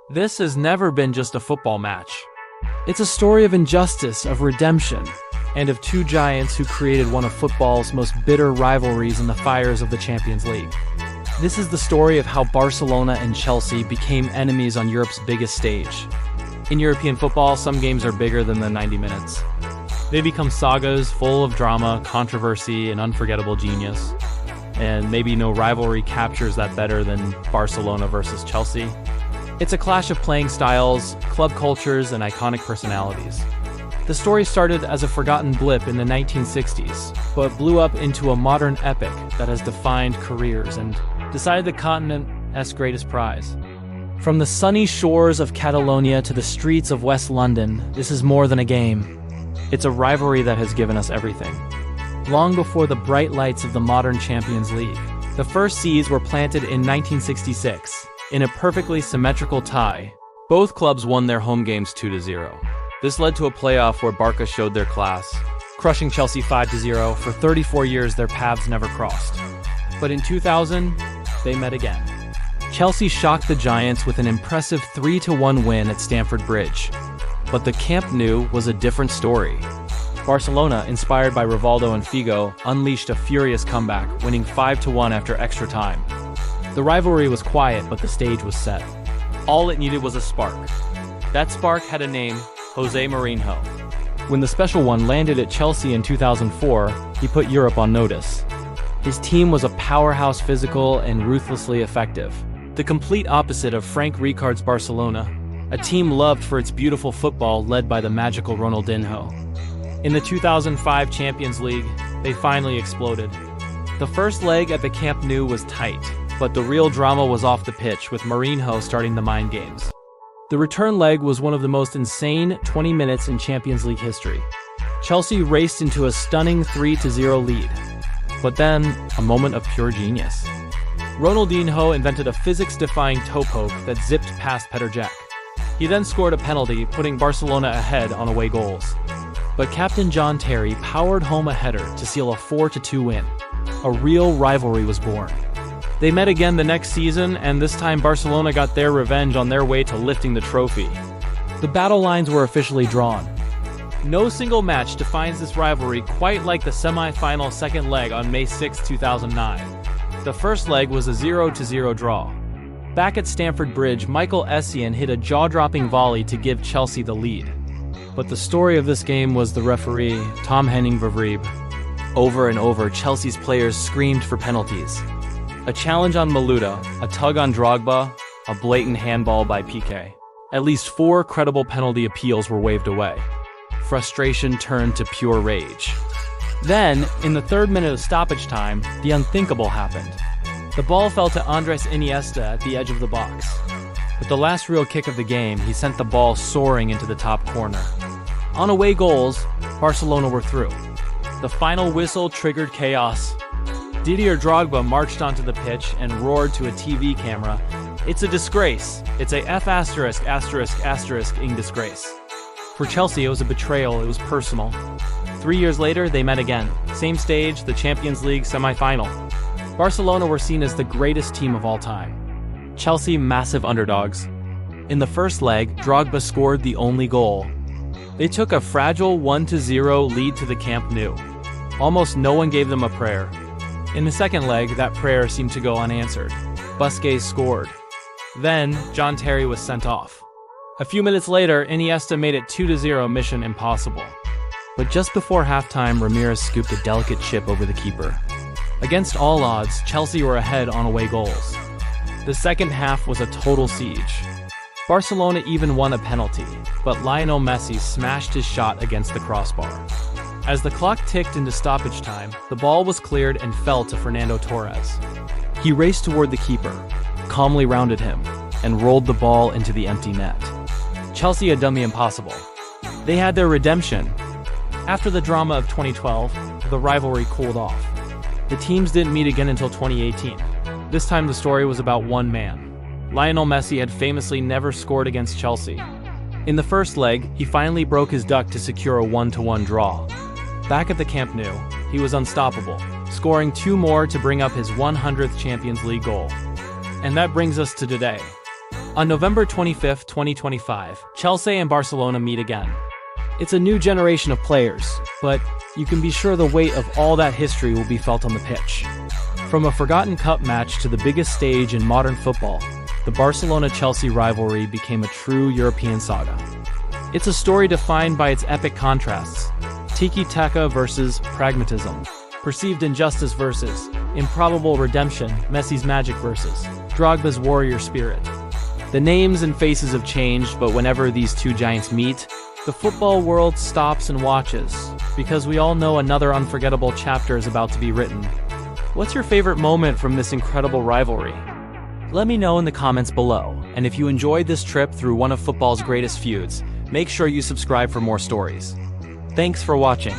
This has never been just a football match. It's a story of injustice, of redemption, and of two giants who created one of football's most bitter rivalries in the fires of the Champions League. This is the story of how Barcelona and Chelsea became enemies on Europe's biggest stage. In European football, some games are bigger than the 90 minutes. They become sagas full of drama, controversy, and unforgettable genius. And maybe no rivalry captures that better than Barcelona versus Chelsea. It's a clash of playing styles, club cultures, and iconic personalities. The story started as a forgotten blip in the 1960s, but blew up into a modern epic that has defined careers and decided the continent's greatest prize. From the sunny shores of Catalonia to the streets of West London, this is more than a game. It's a rivalry that has given us everything. Long before the bright lights of the modern Champions League, the first seeds were planted in 1966. In a perfectly symmetrical tie, both clubs won their home games 2-0. This led to a playoff where Barca showed their class, crushing Chelsea 5-0. For 34 years, their paths never crossed. But in 2000, they met again. Chelsea shocked the Giants with an impressive 3-1 win at Stamford Bridge. But the Camp Nou was a different story. Barcelona, inspired by Rivaldo and Figo, unleashed a furious comeback, winning 5-1 after extra time. The rivalry was quiet, but the stage was set. All it needed was a spark. That spark had a name: Jose Mourinho. When the special one landed at Chelsea in 2004, he put Europe on notice. His team was a powerhouse, physical, and ruthlessly effective. The complete opposite of Frank Rijkaard's Barcelona, a team loved for its beautiful football led by the magical Ronaldinho. In the 2005 Champions League, they finally exploded. The first leg at the Camp Nou was tight, but the real drama was off the pitch, with Mourinho starting the mind games. The return leg was one of the most insane 20 minutes in Champions League history. Chelsea raced into a stunning 3-0 lead. But then, a moment of pure genius. Ronaldinho invented a physics-defying toe poke that zipped past Petr Cech. He then scored a penalty, putting Barcelona ahead on away goals. But Captain John Terry powered home a header to seal a 4-2 win. A real rivalry was born. They met again the next season, and this time Barcelona got their revenge on their way to lifting the trophy. The battle lines were officially drawn. No single match defines this rivalry quite like the semi-final second leg on May 6, 2009. The first leg was a 0-0 draw. Back at Stamford Bridge, Michael Essien hit a jaw-dropping volley to give Chelsea the lead. But the story of this game was the referee, Tom Henning Vervreeb. Over and over, Chelsea's players screamed for penalties. A challenge on Malouda, a tug on Drogba, a blatant handball by Piqué. At least 4 credible penalty appeals were waved away. Frustration turned to pure rage. Then, in the 3rd minute of stoppage time, the unthinkable happened. The ball fell to Andres Iniesta at the edge of the box. With the last real kick of the game, he sent the ball soaring into the top corner. On away goals, Barcelona were through. The final whistle triggered chaos. Didier Drogba marched onto the pitch and roared to a TV camera, "It's a disgrace. It's a F******ing disgrace." For Chelsea, it was a betrayal. It was personal. 3 years later, they met again. Same stage, the Champions League semi-final. Barcelona were seen as the greatest team of all time. Chelsea, massive underdogs. In the first leg, Drogba scored the only goal. They took a fragile 1-0 lead to the Camp Nou. Almost no one gave them a prayer. In the second leg, that prayer seemed to go unanswered. Busquets scored. Then, John Terry was sent off. A few minutes later, Iniesta made it 2-0, mission impossible. But just before halftime, Ramires scooped a delicate chip over the keeper. Against all odds, Chelsea were ahead on away goals. The second half was a total siege. Barcelona even won a penalty, but Lionel Messi smashed his shot against the crossbar. As the clock ticked into stoppage time, the ball was cleared and fell to Fernando Torres. He raced toward the keeper, calmly rounded him, and rolled the ball into the empty net. Chelsea had done the impossible. They had their redemption. After the drama of 2012, the rivalry cooled off. The teams didn't meet again until 2018. This time the story was about one man. Lionel Messi had famously never scored against Chelsea. In the first leg, he finally broke his duck to secure a 1-1 draw. Back at the Camp Nou, he was unstoppable, scoring 2 more to bring up his 100th Champions League goal. And that brings us to today. On November 25, 2025, Chelsea and Barcelona meet again. It's a new generation of players, but you can be sure the weight of all that history will be felt on the pitch. From a forgotten cup match to the biggest stage in modern football, the Barcelona-Chelsea rivalry became a true European saga. It's a story defined by its epic contrasts: tiki-taka versus pragmatism, perceived injustice versus improbable redemption, Messi's magic versus Drogba's warrior spirit. The names and faces have changed, but whenever these two giants meet, the football world stops and watches, because we all know another unforgettable chapter is about to be written. What's your favorite moment from this incredible rivalry? Let me know in the comments below, and if you enjoyed this trip through one of football's greatest feuds, make sure you subscribe for more stories. Thanks for watching.